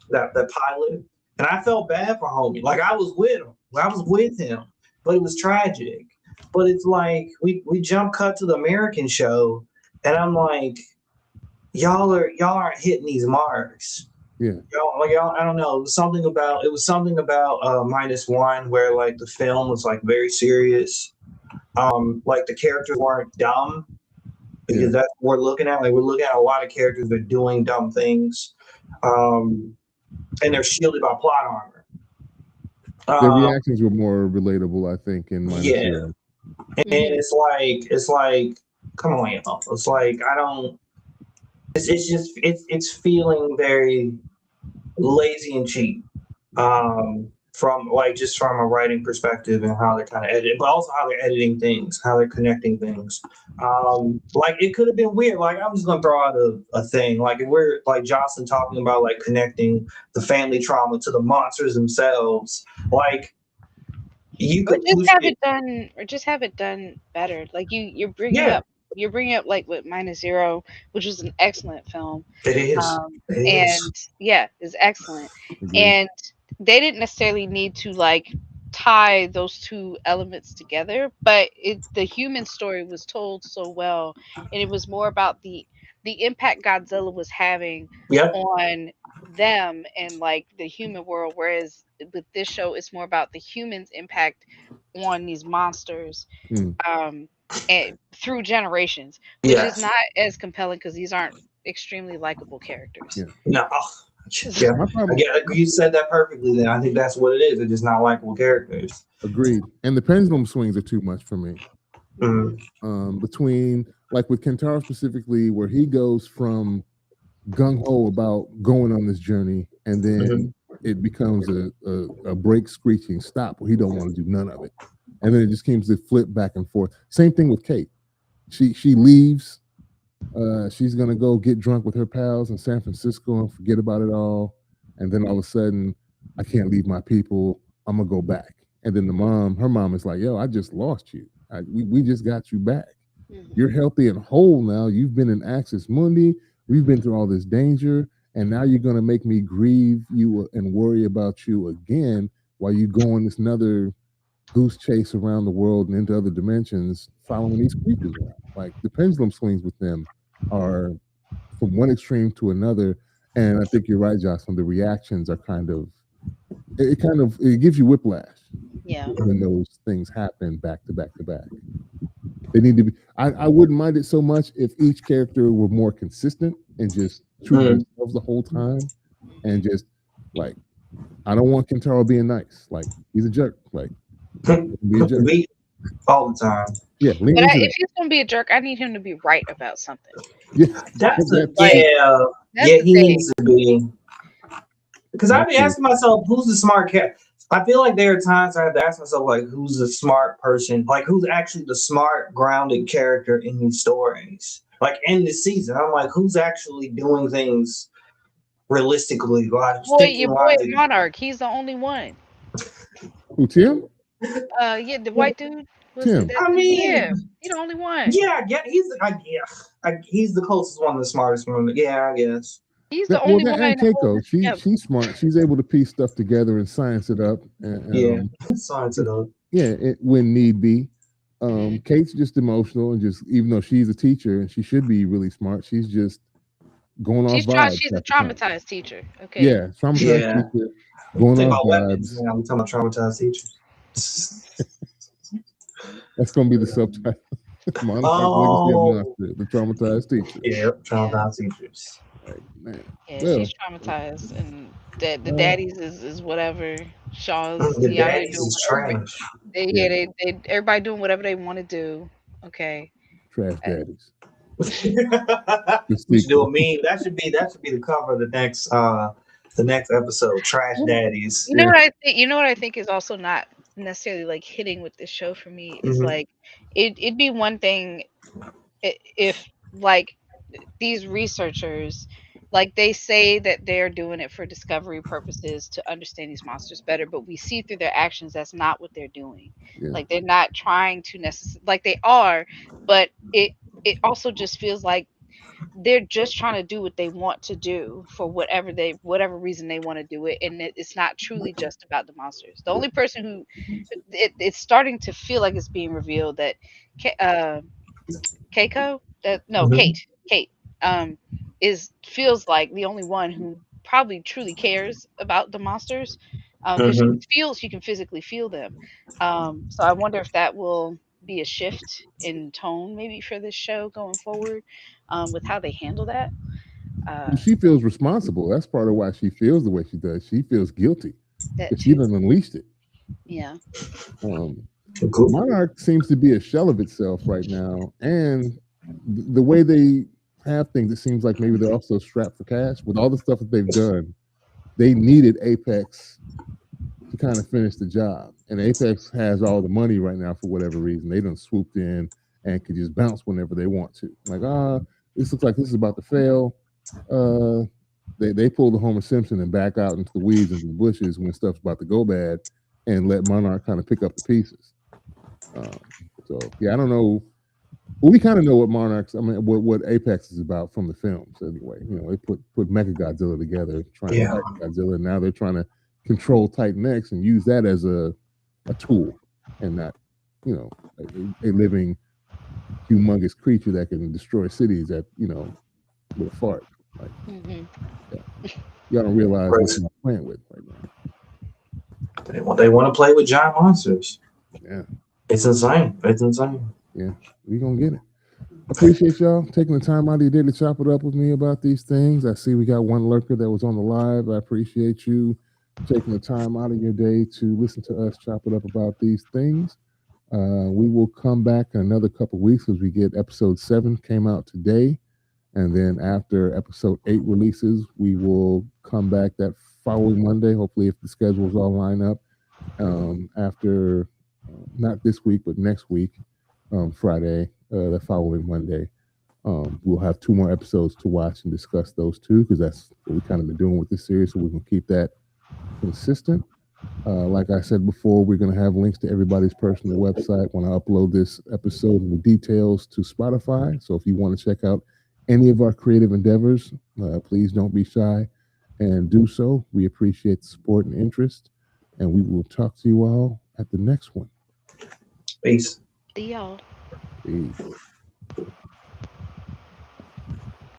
that pilot, and I felt bad for homie. Like I was with him, I was with him, but it was tragic. But it's like we jump cut to the American show, and I'm like, y'all aren't hitting these marks. Yeah, Y'all, I don't know. It was something about minus one where like the film was like very serious. Like the characters weren't dumb yeah. because that's what we're looking at. Like we're looking at a lot of characters that are doing dumb things. Um, and they're shielded by plot armor. The Uh, reactions were more relatable, I think, in minus yeah, zero. and Hmm. it's like, come on, It's like I don't. It's just it's feeling very. lazy and cheap. From like just from a writing perspective and how they're kind of editing, but also how they're editing things, how they're connecting things. Like it could have been weird. Like I'm just gonna throw out a thing. Like if we're like Jocelyn talking about like connecting the family trauma to the monsters themselves, like you Or could just push have it. it done, or just have it done better. Like Yeah, you're bringing up like with Minus Zero, which was an excellent film. it is. It is. And yeah, is excellent. Agreed. And they didn't necessarily need to like tie those two elements together, but the human story was told so well, and it was more about the impact Godzilla was having Yep. on them and like the human world, whereas with this show it's more about the humans impact on these monsters, Mm, um and through generations, which is Yes. not as compelling because these aren't extremely likable characters. yeah. No. Yeah. My I problem. get. You said that perfectly. Then I think that's what it is. They're just not likable characters. Agreed. And the pendulum swings are too much for me. Mm. Between like with Kentaro specifically, where he goes from gung ho about going on this journey, and then it becomes a break screeching stop where he don't want to do none of it, and then it just seems to flip back and forth. Same thing with Kate. She leaves. She's gonna go get drunk with her pals in San Francisco and forget about it all, and then all of a sudden, I can't leave my people. I'm gonna go back. And then her mom is like, "Yo, I just lost you. We just got you back. You're Mhm. healthy and whole now. You've been in Axis Mundi. We've been through all this danger, and now you're gonna make me grieve you and worry about you again while you go on this another goose chase around the world and into other dimensions, following these creatures around. Like the pendulum swings with them are from one extreme to another. And I think you're right, Jocelyn. The reactions are it gives you whiplash Yeah. when those things happen back to back to back. They need to be. I wouldn't mind it so much if each character were more consistent and just true to Mm. themselves the whole time, and just like I don't want Kentaro being nice. Like he's a jerk. Like be a jerk. We all the time. Yeah, lean But into if that. he's gonna be a jerk, I need him to be right about something. Yeah, That's a that too. Like yeah. that's Yeah, the he thing. needs to be. Because I've That been too. asking myself, who's the smart cat? I feel like there are times I have to ask myself, like, who's the smart person? Like, who's actually the smart, grounded character in these stories? Like, in this season, I'm like, who's actually doing things realistically, like thinking Your boy logically? Monarch, he's the only one. Who Tim? Yeah, the white dude was it Tim. that I dude? mean, Yeah, he the only one. yeah, he's the closest one, the smartest one. Yeah, I guess. He's the Well, only that one and Keiko, holding it she's smart. She's able to piece stuff together and science it up. And, Yeah, science it up. yeah, when need be. together. Kate's just emotional and just even though she's a teacher and she should be really smart, she's just going off vibes She's a half the time. traumatized teacher. Okay. Yeah, traumatized Yeah. teacher, going Think off about weapons. vibes. Yeah, I'm talking about traumatized teachers. That's gonna be the subtitle. Monarch Legacy of Oh, Monsters, the traumatized teacher. yeah, traumatized teachers. Like, man. Yeah, Well, she's traumatized, and the uh, daddies is whatever. Shaw's The he out here daddies doing is whatever. trash. yeah, They everybody doing whatever they want to do. Okay. trash Uh, daddies. We The should do a sequel. meme. That should be the cover of the next episode. Trash daddies. You know Yeah. what I think? You know what I think is also not necessarily like hitting with this show for me is Hmm. like it'd be one thing if like these researchers like they say that they're doing it for discovery purposes to understand these monsters better, but we see through their actions that's not what they're doing. Yeah. Like they're not trying to necessarily like they are, but it also just feels like they're just trying to do what they want to do for whatever reason they want to do it, and it's not truly just about the monsters. The only person who it's starting to feel like it's being revealed that Keiko, that no, Hmm. Kate, um, is feels like the only one who probably truly cares about the monsters, because Hmm. she can physically feel them. So I wonder if that will be a shift in tone maybe for this show going forward, with how they handle that. Uh, Well, she feels responsible. That's part of why she feels the way she does. She feels guilty that because she too. done unleashed it. Yeah. Um, Cool. Monarch seems to be a shell of itself right now, and the way they have things, it seems like maybe they're also strapped for cash with all the stuff that they've done. they needed Apex to kind of finish the job. And Apex has all the money right now for whatever reason. They done swooped in and could just bounce whenever they want to. Like, this looks like this is about to fail. They pull the Homer Simpson and back out into the weeds and the bushes when stuff's about to go bad, and let Monarch kind of pick up the pieces. So yeah, I don't know. Well, we kind of know what what Apex is about from the films anyway. You know, they put Mecha Godzilla together, trying to fight Godzilla. And now they're trying to control Titan X and use that as a tool, and not, you know, a living, humongous creature that can destroy cities with a fart. Like, y'all don't realize what you're playing with right now. They want to play with giant monsters. Yeah, it's insane. It's insane. Yeah, we gonna get it. Appreciate y'all taking the time out of your day to chop it up with me about these things. I see we got one lurker that was on the live. I appreciate you taking the time out of your day to listen to us chop it up about these things. We will come back in another couple weeks as we get episode 7 came out today. And then after episode 8 releases, we will come back that following Monday, hopefully if the schedules all line up. After, not this week, but next week, Friday, the following Monday, we'll have 2 more episodes to watch and discuss those 2, because that's what we've kind of been doing with this series, so we can keep that consistent. Like I said before, we're going to have links to everybody's personal website when I upload this episode and the details to Spotify. So if you want to check out any of our creative endeavors, please don't be shy and do so. We appreciate the support and interest, and we will talk to you all at the next one. Peace. See y'all. Peace.